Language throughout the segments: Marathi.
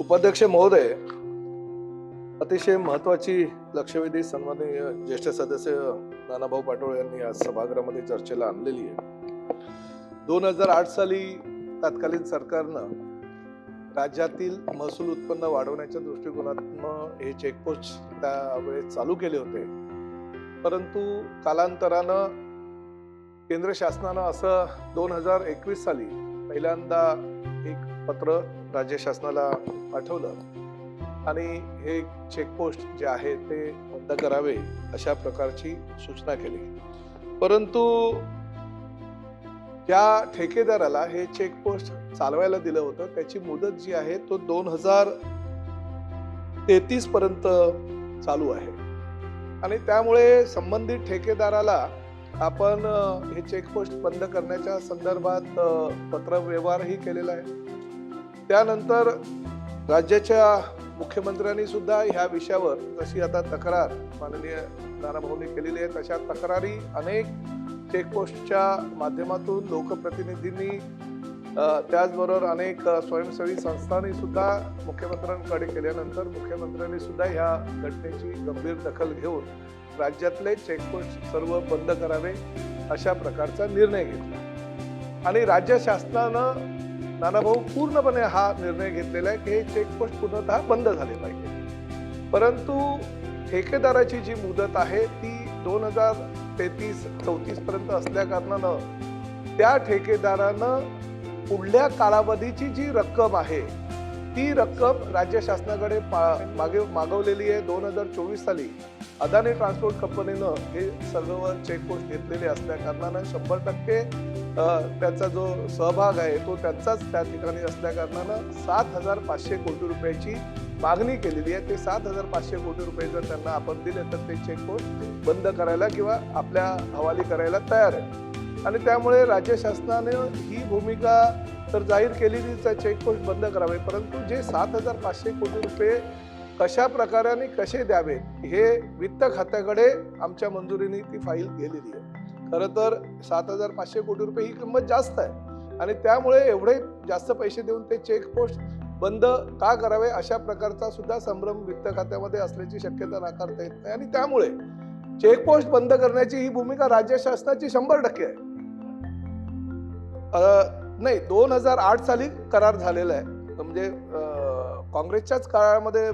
उपाध्यक्ष महोदय, अतिशय महत्वाची लक्षवेधी सन्माननीय ज्येष्ठ सदस्य नानाभाऊ पाटोळे यांनी आज सभागृहामध्ये चर्चेला आणलेली आहे। 2008 साली तत्कालीन सरकारनं राज्यातील महसूल उत्पन्न वाढवण्याच्या दृष्टिकोनातून हे चेकपोस्ट त्यावेळेस चालू केले होते, परंतु कालांतरानं केंद्र शासनानं असं 2021 साली पहिल्यांदा एक पत्र राज्य शासनाला पाठवलं आणि हे चेकपोस्ट जे आहे ते बंद करावे अशा प्रकारची सूचना केली। परंतु त्या ठेकेदाराला हे चेकपोस्ट चालवायला दिलं होतं, त्याची मुदत जी आहे तो 2033 पर्यंत चालू आहे आणि त्यामुळे संबंधित ठेकेदाराला आपण हे चेकपोस्ट बंद करण्याच्या संदर्भात पत्रव्यवहारही केलेला आहे। त्यानंतर राज्याच्या मुख्यमंत्र्यांनी सुद्धा ह्या विषयावर जशी आता तक्रार माननीय नानाभाऊंनी केलेली आहे तशा तक्रारी अनेक चेकपोस्टच्या माध्यमातून लोकप्रतिनिधींनी त्याचबरोबर अनेक स्वयंसेवी संस्थांनी सुद्धा मुख्यमंत्र्यांकडे केल्यानंतर मुख्यमंत्र्यांनी सुद्धा ह्या घटनेची गंभीर दखल घेऊन राज्यातले चेकपोस्ट सर्व बंद करावे अशा प्रकारचा निर्णय घेतला आणि राज्य शासनानं नानाभाऊ पूर्णपणे हा निर्णय घेतलेला आहे की हे चेकपोस्ट पूर्णतः बंद झाले पाहिजे। परंतु ठेकेदाराची जी मुदत आहे ती 2033-34 पर्यंत असल्या कारणानं त्या ठेकेदारानं पुढल्या कालावधीची जी रक्कम आहे ती रक्कम राज्य शासनाकडे मागवलेली आहे। 2024 साली अदानी ट्रान्सपोर्ट कंपनीनं हे सर्व चेकपोस्ट घेतलेले असल्या कारणानं 100% त्याचा जो सहभाग आहे तो त्यांचाच त्या ठिकाणी असल्या कारणानं 7,500 कोटी रुपयाची मागणी केलेली आहे। ते 7,500 कोटी रुपये जर त्यांना आपण दिले तर ते चेकपोस्ट बंद करायला किंवा आपल्या हवाली करायला तयार आहे आणि त्यामुळे राज्य शासनाने ही भूमिका तर जाहीर केलेलीच आहे, चेकपोस्ट बंद करावे, परंतु जे 7,500 कोटी रुपये कशा प्रकारे आणि कसे द्यावे हे वित्त खात्याकडे आमच्या मंजुरीने ती फाईल गेलेली आहे। खरं तर 7,500 कोटी रुपये ही किंमत जास्त आहे आणि त्यामुळे एवढे जास्त पैसे देऊन ते चेकपोस्ट बंद का करावे अशा प्रकारचा सुद्धा संभ्रम वित्त खात्यामध्ये असल्याची शक्यता नाकारता येत नाही आणि त्यामुळे चेकपोस्ट बंद करण्याची ही भूमिका राज्य शासनाची 100% आहे। नाही, 2008 साली करार झालेला आहे, म्हणजे काँग्रेसच्याच काळामध्ये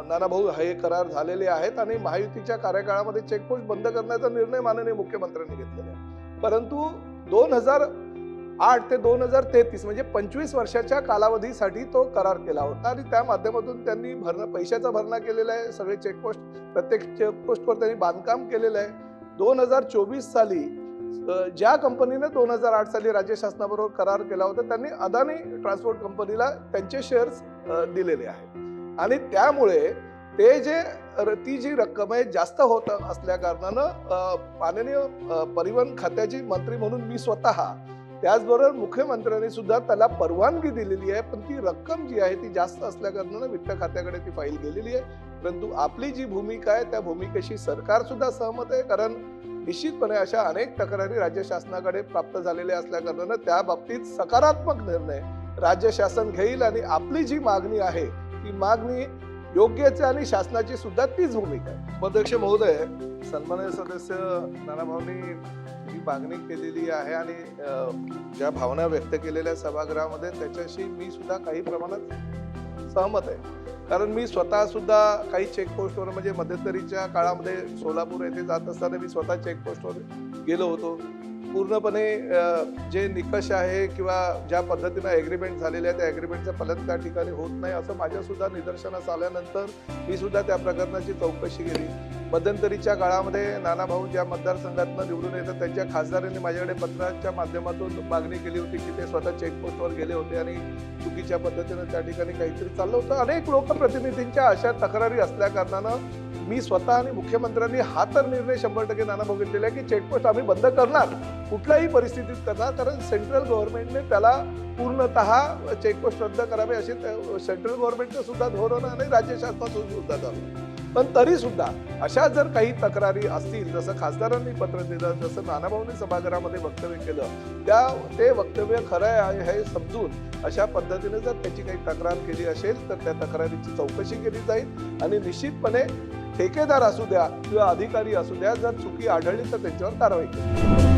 नानाभाऊ हे करार झालेले आहेत आणि महायुतीच्या कार्यकाळामध्ये चेकपोस्ट बंद करण्याचा निर्णय माननीय मुख्यमंत्र्यांनी घेतलेला आहे। परंतु 2008 ते 2033 म्हणजे 25 वर्षाच्या कालावधीसाठी तो करार केला होता आणि त्या माध्यमातून त्यांनी पैशाचा भरणा केलेला आहे। सगळे चेकपोस्ट प्रत्येक चेकपोस्टवर त्यांनी बांधकाम केलेलं आहे। 2024 साली ज्या कंपनीने 2008 साली राज्य शासनाबरोबर करार केला होता त्यांनी अदानी ट्रान्सपोर्ट कंपनीला त्यांचे शेअर्स दिलेले आहेत आणि त्यामुळे ते ती जी रक्कम आहे जास्त होत असल्या कारणानं माननीय परिवहन खात्याची मंत्री म्हणून मी स्वतः त्याचबरोबर मुख्यमंत्र्यांनी सुद्धा त्याला परवानगी दिलेली आहे, पण ती रक्कम जी आहे ती जास्त असल्या कारणानं वित्त खात्याकडे ती फाईल गेलेली आहे। परंतु आपली जी भूमिका आहे त्या भूमिकेशी सरकार सुद्धा सहमत आहे, कारण निश्चितपणे अशा अनेक तक्रारी राज्य शासनाकडे प्राप्त झालेल्या असल्या कारणानं त्या बाबतीत सकारात्मक निर्णय राज्य शासन घेईल आणि आपली जी मागणी आहे ती मागणी योग्यच आहे आणि शासनाची सुद्धा तीच भूमिका आहे। उपाध्यक्ष महोदय, सन्माननीय सदस्य नानाभाऊंनी ही मागणी केलेली आहे आणि ज्या भावना व्यक्त केलेल्या सभागृहामध्ये त्याच्याशी मी सुद्धा काही प्रमाणात सहमत आहे, कारण मी स्वतः सुद्धा काही चेकपोस्टवर म्हणजे मध्यंतरीच्या काळामध्ये सोलापूर येथे जात असताना मी स्वतः चेकपोस्टवर गेलो होतो। पूर्णपणे जे निकष आहे किंवा ज्या पद्धतीनं ॲग्रीमेंट झालेले आहे त्या ॲग्रीमेंटचं फलन त्या ठिकाणी होत नाही असं माझ्या सुद्धा निदर्शनास आल्यानंतर मी सुद्धा त्या प्रकरणाची चौकशी केली। मध्यंतरीच्या काळामध्ये नानाभाऊ ज्या मतदारसंघातून निवडून येतात त्यांच्या खासदारांनी माझ्याकडे पत्राच्या माध्यमातून मागणी केली होती की ते स्वतः चेकपोस्टवर गेले होते आणि चुकीच्या पद्धतीनं त्या ठिकाणी काहीतरी चाललं होतं। अनेक लोकप्रतिनिधींच्या अशा तक्रारी असल्या कारणानं मी स्वतः आणि मुख्यमंत्र्यांनी हा तर निर्णय 100% नानाभाऊ घेतलेला आहे की चेकपोस्ट आम्ही बंद करणार, कुठल्याही परिस्थितीत करणार, कारण सेंट्रल गव्हर्नमेंटने त्याला पूर्णतः चेकपोस्ट रद्द करावे असे सेंट्रल गव्हर्नमेंटचं सुद्धा धोरण आणि राज्य शासनाचं सुद्धा धोरण। पण तरी सुद्धा अशा जर काही तक्रारी असतील, जसं खासदारांनी पत्र दिलं, जसं नानाभाऊंनी सभागृहामध्ये वक्तव्य केलं, ते वक्तव्य खरं आहे हे समजून अशा पद्धतीने जर त्याची काही तक्रार केली असेल तर त्या तक्रारीची चौकशी केली जाईल आणि निश्चितपणे ठेकेदार असू द्या किंवा अधिकारी असू द्या, जर चुकी आढळली तर त्यांच्यावर कारवाई केली.